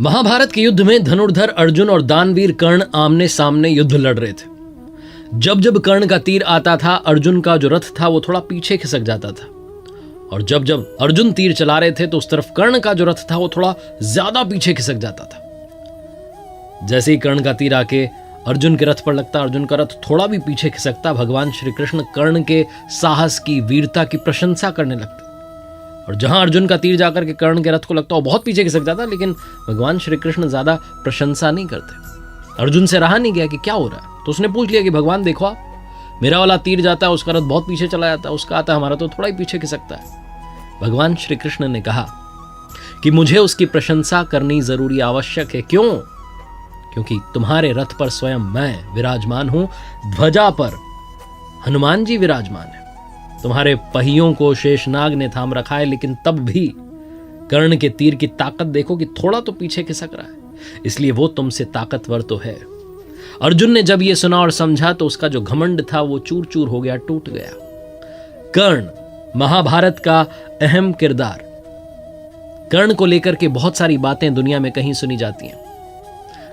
महाभारत के युद्ध में धनुर्धर अर्जुन और दानवीर कर्ण आमने सामने युद्ध लड़ रहे थे। जब जब कर्ण का तीर आता था, अर्जुन का जो रथ था वो थोड़ा पीछे खिसक जाता था, और जब जब अर्जुन तीर चला रहे थे तो उस तरफ कर्ण का जो रथ था वो थोड़ा ज्यादा पीछे खिसक जाता था। जैसे ही कर्ण का तीर आके अर्जुन के रथ पर लगता, अर्जुन का रथ थोड़ा भी पीछे खिसकता, भगवान श्री कृष्ण कर्ण के साहस की, वीरता की प्रशंसा करने लगते। और जहां अर्जुन का तीर जाकर के कर्ण के रथ को लगता, वो बहुत पीछे खिसक जाता, लेकिन भगवान श्री कृष्ण ज्यादा प्रशंसा नहीं करते। अर्जुन से रहा नहीं गया कि क्या हो रहा है, तो उसने पूछ लिया कि भगवान देखो आप, मेरा वाला तीर जाता है, उसका रथ बहुत पीछे चला जाता है, उसका आता है, हमारा तो थोड़ा ही पीछे खिसकता है। भगवान श्री कृष्ण ने कहा कि मुझे उसकी प्रशंसा करनी जरूरी आवश्यक है। क्यों? क्योंकि तुम्हारे रथ पर स्वयं मैं विराजमान हूं, ध्वजा पर हनुमान जी विराजमान है, तुम्हारे पहियों को शेषनाग ने थाम रखा है, लेकिन तब भी कर्ण के तीर की ताकत देखो कि थोड़ा तो पीछे खिसक रहा है, इसलिए वो तुमसे ताकतवर तो है। अर्जुन ने जब ये सुना और समझा तो उसका जो घमंड था वो चूर चूर हो गया, टूट गया। कर्ण महाभारत का अहम किरदार। कर्ण को लेकर के बहुत सारी बातें दुनिया में कहीं सुनी जाती हैं।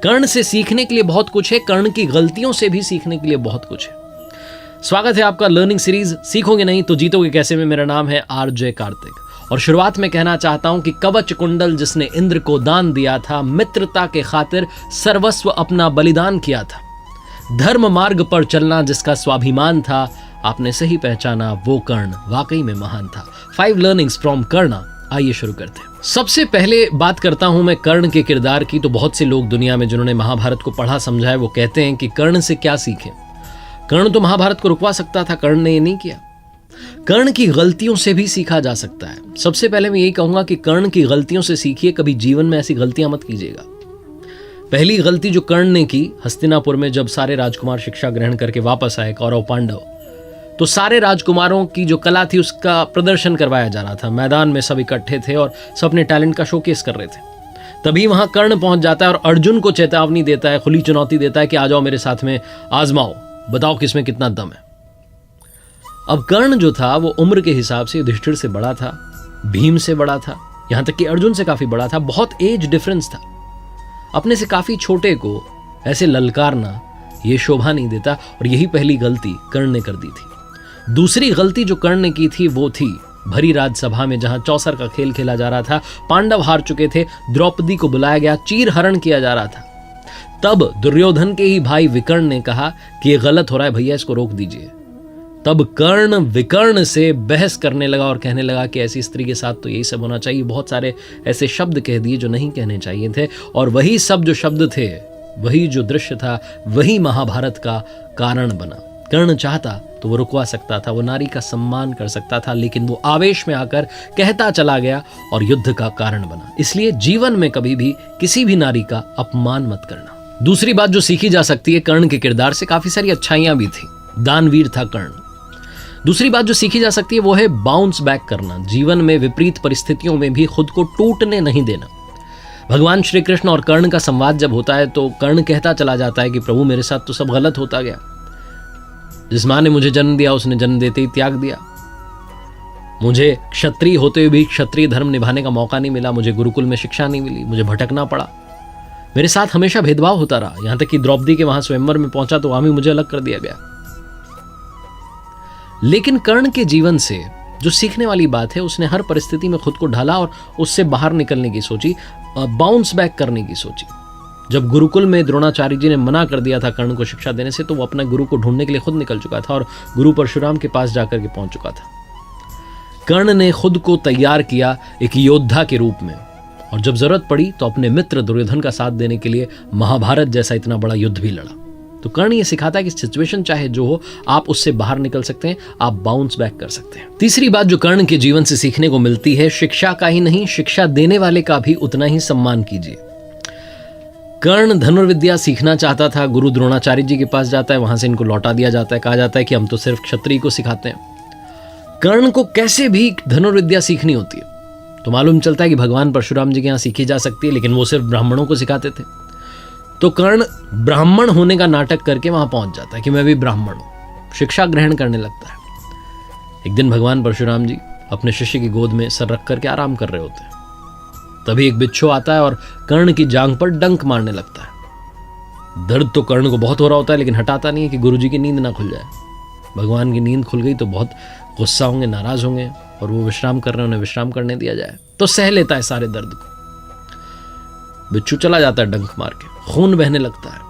कर्ण से सीखने के लिए बहुत कुछ है, कर्ण की गलतियों से भी सीखने के लिए बहुत कुछ है। स्वागत है आपका लर्निंग सीरीज सीखोगे नहीं तो जीतोगे कैसे में। मेरा नाम है आरजे कार्तिक और शुरुआत में कहना चाहता हूं कि कवच कुंडल जिसने इंद्र को दान दिया था, मित्रता के खातिर सर्वस्व अपना बलिदान किया था, धर्म मार्ग पर चलना जिसका स्वाभिमान था, आपने सही पहचाना, वो कर्ण वाकई में महान था। 5 लर्निंग्स फ्रॉम कर्ण। आइए शुरू करते हैं। सबसे पहले बात करता हूं मैं कर्ण के किरदार की। तो बहुत से लोग दुनिया में जिन्होंने महाभारत को पढ़ा समझा है वो कहते हैं कि कर्ण से क्या सीखें। कर्ण तो महाभारत को रुकवा सकता था, कर्ण ने ये नहीं किया। कर्ण की गलतियों से भी सीखा जा सकता है। सबसे पहले मैं यही कहूंगा कि कर्ण की गलतियों से सीखिए, कभी जीवन में ऐसी गलतियां मत कीजिएगा। पहली गलती जो कर्ण ने की, हस्तिनापुर में जब सारे राजकुमार शिक्षा ग्रहण करके वापस आए, कौरव पांडव, तो सारे राजकुमारों की जो कला थी उसका प्रदर्शन करवाया जा रहा था। मैदान में सब इकट्ठे थे और सब अपने टैलेंट का शोकेस कर रहे थे। तभी वहां कर्ण पहुंच जाता है और अर्जुन को चेतावनी देता है, खुली चुनौती देता है कि आ जाओ मेरे साथ में, आजमाओ, बताओ किसमें कितना दम है। अब कर्ण जो था वो उम्र के हिसाब से युधिष्ठिर से बड़ा था, भीम से बड़ा था, यहां तक कि अर्जुन से काफी बड़ा था। बहुत एज डिफरेंस था। अपने से काफी छोटे को ऐसे ललकारना ये शोभा नहीं देता, और यही पहली गलती कर्ण ने कर दी थी। दूसरी गलती जो कर्ण ने की थी वो थी भरी राजसभा में जहां चौसर का खेल खेला जा रहा था, पांडव हार चुके थे, द्रौपदी को बुलाया गया, चीर हरण किया जा रहा था। तब दुर्योधन के ही भाई विकर्ण ने कहा कि ये गलत हो रहा है भैया, इसको रोक दीजिए। तब कर्ण विकर्ण से बहस करने लगा और कहने लगा कि ऐसी स्त्री के साथ तो यही सब होना चाहिए। बहुत सारे ऐसे शब्द कह दिए जो नहीं कहने चाहिए थे, और वही सब जो शब्द थे, वही जो दृश्य था, वही महाभारत का कारण बना। कर्ण चाहता तो वो रुकवा सकता था, वो नारी का सम्मान कर सकता था, लेकिन वो आवेश में आकर कहता चला गया और युद्ध का कारण बना। इसलिए जीवन में कभी भी किसी भी नारी का अपमान मत करना। दूसरी बात जो सीखी जा सकती है कर्ण के किरदार से, काफी सारी अच्छाइयां भी थी, दानवीर था कर्ण। दूसरी बात जो सीखी जा सकती है वो है बाउंस बैक करना। जीवन में विपरीत परिस्थितियों में भी खुद को टूटने नहीं देना। भगवान श्री कृष्ण और कर्ण का संवाद जब होता है तो कर्ण कहता चला जाता है कि प्रभु मेरे साथ तो सब गलत होता गया, जिस मां ने मुझे जन्म दिया उसने जन्म देते ही त्याग दिया, मुझे क्षत्रिय होते हुए भी क्षत्रिय धर्म निभाने का मौका नहीं मिला, मुझे गुरुकुल में शिक्षा नहीं मिली, मुझे भटकना पड़ा, मेरे साथ हमेशा भेदभाव होता रहा, यहां तक कि द्रौपदी के वहां स्वयंवर में पहुंचा तो वहां भी मुझे अलग कर दिया गया। लेकिन कर्ण के जीवन से जो सीखने वाली बात है, उसने हर परिस्थिति में खुद को ढाला और उससे बाहर निकलने की सोची, बाउंस बैक करने की सोची। जब गुरुकुल में द्रोणाचार्य जी ने मना कर दिया था कर्ण को शिक्षा देने से, तो वो अपना गुरु को ढूंढने के लिए खुद निकल चुका था और गुरु परशुराम के पास जाकर के पहुंच चुका था। कर्ण ने खुद को तैयार किया एक योद्धा के रूप में, और जब जरूरत पड़ी तो अपने मित्र दुर्योधन का साथ देने के लिए महाभारत जैसा इतना बड़ा युद्ध भी लड़ा। तो कर्ण ये सिखाता है कि सिचुएशन चाहे जो हो, आप उससे बाहर निकल सकते हैं, आप बाउंस बैक कर सकते हैं। तीसरी बात जो कर्ण के जीवन से सीखने को मिलती है, शिक्षा का ही नहीं, शिक्षा देने वाले का भी उतना ही सम्मान कीजिए। कर्ण धनुर्विद्या सीखना चाहता था, गुरु द्रोणाचार्य जी के पास जाता है, वहां से इनको लौटा दिया जाता है, कहा जाता है कि हम तो सिर्फ क्षत्रिय को सिखाते हैं। कर्ण को कैसे भी धनुर्विद्या सीखनी होती है तो मालूम चलता है कि भगवान परशुराम जी के यहाँ सीखी जा सकती है, लेकिन वो सिर्फ ब्राह्मणों को सिखाते थे। तो कर्ण ब्राह्मण होने का नाटक करके वहां पहुंच जाता है कि मैं भी ब्राह्मण हूं, शिक्षा ग्रहण करने लगता है। एक दिन भगवान परशुराम जी अपने शिष्य की गोद में सर रख करके आराम कर रहे होते हैं। तभी एक बिच्छू आता है और कर्ण की जांघ पर डंक मारने लगता है। दर्द तो कर्ण को बहुत हो रहा होता है, लेकिन हटाता नहीं है कि गुरुजी की नींद ना खुल जाए। भगवान की नींद खुल गई तो बहुत गुस्सा होंगे, नाराज होंगे, और वो विश्राम कर रहे हैं, उन्हें विश्राम करने दिया जाए तो सह लेता है सारे दर्द को। बिच्छू चला जाता है डंक मार के, खून बहने लगता है।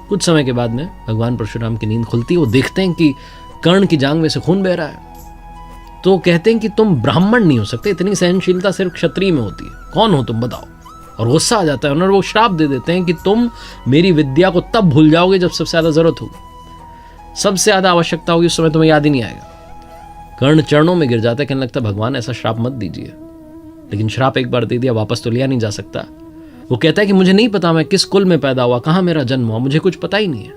कुछ समय के बाद में भगवान परशुराम की नींद खुलती है। वो देखते हैं कि कर्ण की जांघ में से खून बह रहा है। तो कहते हैं कि तुम ब्राह्मण नहीं हो सकते, इतनी सहनशीलता सिर्फ क्षत्रिय में होती है, कौन हो तुम बताओ। और गुस्सा आ जाता है और वो श्राप दे देते हैं कि तुम मेरी विद्या को तब भूल जाओगे जब सबसे ज्यादा जरूरत होगी, सबसे ज्यादा आवश्यकता होगी, उस समय तुम्हें याद ही नहीं आएगा। कर्ण चरणों में गिर जाता है, कहने लगता है भगवान ऐसा श्राप मत दीजिए। लेकिन श्राप एक बार दे दिया, वापस तो लिया नहीं जा सकता। वो कहता है कि मुझे नहीं पता मैं किस कुल में पैदा हुआ, कहाँ मेरा जन्म हुआ, मुझे कुछ पता ही नहीं है।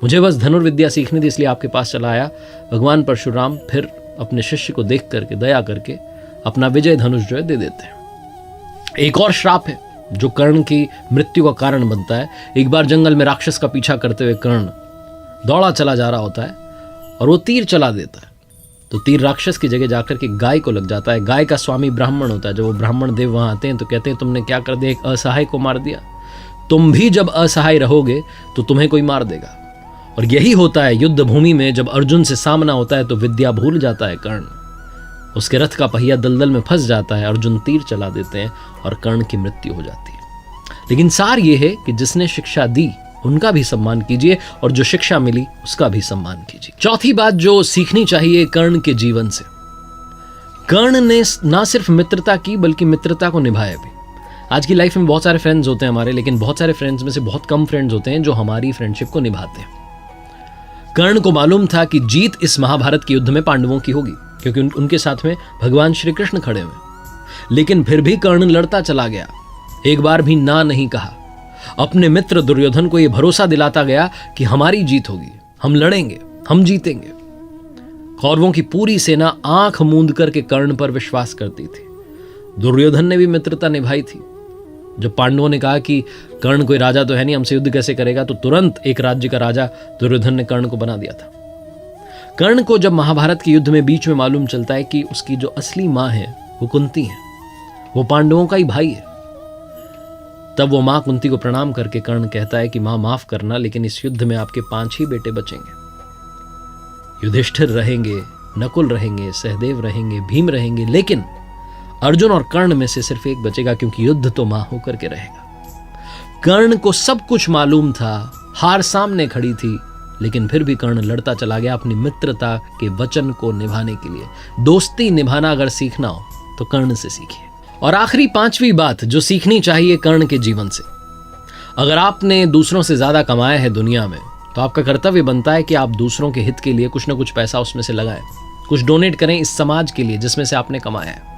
मुझे बस धनुर्विद्या सीखनी थी, इसलिए आपके पास चला आया। भगवान परशुराम फिर अपने शिष्य को देख करके, दया करके अपना विजय धनुष जो है दे देते हैं। एक और श्राप है जो कर्ण की मृत्यु का कारण बनता है। एक बार जंगल में राक्षस का पीछा करते हुए कर्ण दौड़ा चला जा रहा होता है और वो तीर चला देता है। तो तीर राक्षस की जगह जाकर के गाय को लग जाता है। गाय का स्वामी ब्राह्मण होता है। जब वो ब्राह्मण देव वहां आते हैं तो कहते हैं तुमने क्या कर दिया, एक असहाय को मार दिया। तुम भी जब असहाय रहोगे तो तुम्हें कोई मार देगा। और यही होता है युद्ध भूमि में, जब अर्जुन से सामना होता है तो विद्या भूल जाता है कर्ण। उसके रथ का पहिया दलदल में फंस जाता है, अर्जुन तीर चला देते हैं और कर्ण की मृत्यु हो जाती है। लेकिन सार ये है कि जिसने शिक्षा दी उनका भी सम्मान कीजिए और जो शिक्षा मिली उसका भी सम्मान कीजिए। चौथी बात जो सीखनी चाहिए कर्ण के जीवन से, कर्ण ने ना सिर्फ मित्रता की बल्कि मित्रता को निभाया भी। आज की लाइफ में बहुत सारे फ्रेंड्स होते हैं हमारे, लेकिन बहुत सारे फ्रेंड्स में से बहुत कम फ्रेंड्स होते हैं जो हमारी फ्रेंडशिप को निभाते हैं। कर्ण को मालूम था कि जीत इस महाभारत के युद्ध में पांडवों की होगी, क्योंकि उनके साथ में भगवान श्री कृष्ण खड़े हुए। लेकिन फिर भी कर्ण लड़ता चला गया, एक बार भी ना नहीं कहा। अपने मित्र दुर्योधन को यह भरोसा दिलाता गया कि हमारी जीत होगी, हम लड़ेंगे, हम जीतेंगे। कौरवों की पूरी सेना आंख मूंद करके कर्ण पर विश्वास करती थी। दुर्योधन ने भी मित्रता निभाई थी। जब पांडवों ने कहा कि कर्ण कोई राजा तो है नहीं, हमसे युद्ध कैसे करेगा, तो तुरंत एक राज्य का राजा दुर्योधन ने कर्ण को बना दिया था। कर्ण को जब महाभारत के युद्ध में बीच में मालूम चलता है कि उसकी जो असली मां है वो कुंती है, वो पांडवों का ही भाई है, तब वो मां कुंती को प्रणाम करके कर्ण कहता है कि मां माफ करना, लेकिन इस युद्ध में आपके 5 ही बेटे बचेंगे। युधिष्ठिर रहेंगे, नकुल रहेंगे, सहदेव रहेंगे, भीम रहेंगे, लेकिन अर्जुन और कर्ण में से सिर्फ एक बचेगा, क्योंकि युद्ध तो मां होकर के रहेगा। कर्ण को सब कुछ मालूम था, हार सामने खड़ी थी, लेकिन फिर भी कर्ण लड़ता चला गया अपनी मित्रता के वचन को निभाने के लिए। दोस्ती निभाना अगर सीखना हो तो कर्ण से सीखिए। और आखिरी 5वीं बात जो सीखनी चाहिए कर्ण के जीवन से, अगर आपने दूसरों से ज्यादा कमाया है दुनिया में तो आपका कर्तव्य बनता है कि आप दूसरों के हित के लिए कुछ ना कुछ पैसा उसमें से लगाएं, कुछ डोनेट करें इस समाज के लिए जिसमें से आपने कमाया है।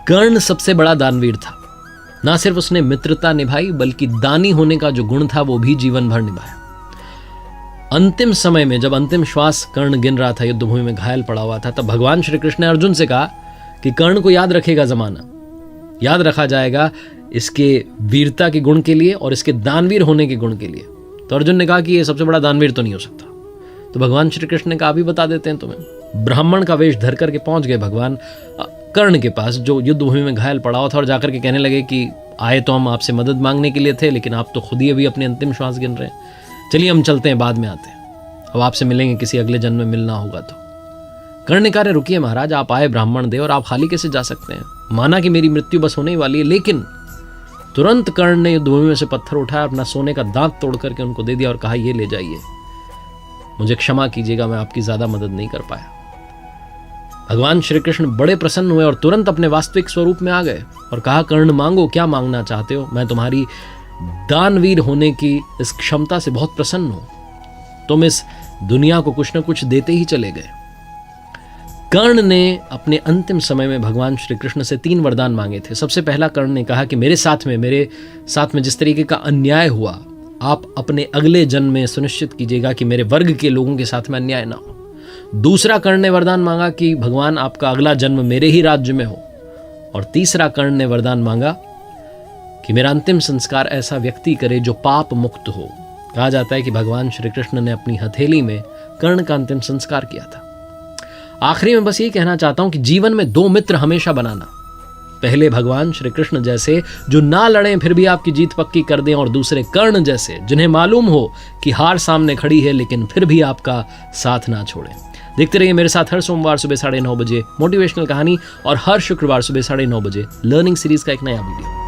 कर्ण सबसे बड़ा दानवीर था। ना सिर्फ उसने मित्रता निभाई बल्कि दानी होने का जो गुण था वो भी जीवन भर निभाया। अंतिम समय में जब अंतिम श्वास कर्ण गिन रहा था, युद्धभूमि में घायल पड़ा हुआ था, तब भगवान श्री कृष्ण ने अर्जुन से कहा कि कर्ण को याद रखेगा, जमाना याद रखा जाएगा इसके वीरता के गुण के लिए और इसके दानवीर होने के गुण के लिए। तो अर्जुन ने कहा कि ये सबसे बड़ा दानवीर तो नहीं हो सकता। तो भगवान श्री कृष्ण ने कहा अभी बता देते हैं तुम्हें। ब्राह्मण का वेश धर करके पहुंच गए भगवान कर्ण के पास जो युद्धभूमि में घायल पड़ा हुआ था, और जाकर के कहने लगे कि आए तो हम आपसे मदद मांगने के लिए थे, लेकिन आप तो खुद ही अभी अपने अंतिम श्वास गिन रहे हैं, चलिए हम चलते हैं, बाद में आते हैं, अब आपसे मिलेंगे, किसी अगले जन्म में मिलना होगा। तो कर्ण ने कहा रुकिए महाराज, आप आए ब्राह्मण देव और आप खाली कैसे जा सकते हैं, माना कि मेरी मृत्यु बस होने ही वाली है। लेकिन तुरंत कर्ण ने युद्धभूमि में से पत्थर उठाया, अपना सोने का दांत तोड़ करके उनको दे दिया और कहा ये ले जाइए, मुझे क्षमा कीजिएगा, मैं आपकी ज्यादा मदद नहीं कर पाया। भगवान श्री कृष्ण बड़े प्रसन्न हुए और तुरंत अपने वास्तविक स्वरूप में आ गए और कहा कर्ण मांगो, क्या मांगना चाहते हो, मैं तुम्हारी दानवीर होने की इस क्षमता से बहुत प्रसन्न हूं, तुम इस दुनिया को कुछ न कुछ देते ही चले गए। कर्ण ने अपने अंतिम समय में भगवान श्री कृष्ण से 3 वरदान मांगे थे। सबसे पहला कर्ण ने कहा कि मेरे साथ में जिस तरीके का अन्याय हुआ, आप अपने अगले जन्म में सुनिश्चित कीजिएगा कि मेरे वर्ग के लोगों के साथ में अन्याय ना हो। दूसरा कर्ण ने वरदान मांगा कि भगवान आपका अगला जन्म मेरे ही राज्य में हो। और तीसरा कर्ण ने वरदान मांगा कि मेरा अंतिम संस्कार ऐसा व्यक्ति करे जो पाप मुक्त हो। कहा जाता है कि भगवान श्री कृष्ण ने अपनी हथेली में कर्ण का अंतिम संस्कार किया था। आखिरी में बस ये कहना चाहता हूं कि जीवन में 2 मित्र हमेशा बनाना। पहले भगवान श्री कृष्ण जैसे जो ना लड़ें फिर भी आपकी जीत पक्की कर दें, और दूसरे कर्ण जैसे जिन्हें मालूम हो कि हार सामने खड़ी है लेकिन फिर भी आपका साथ ना छोड़ें। देखते रहिए मेरे साथ हर सोमवार सुबह 9:30 बजे मोटिवेशनल कहानी और हर शुक्रवार सुबह 9:30 बजे लर्निंग सीरीज का एक नया वीडियो।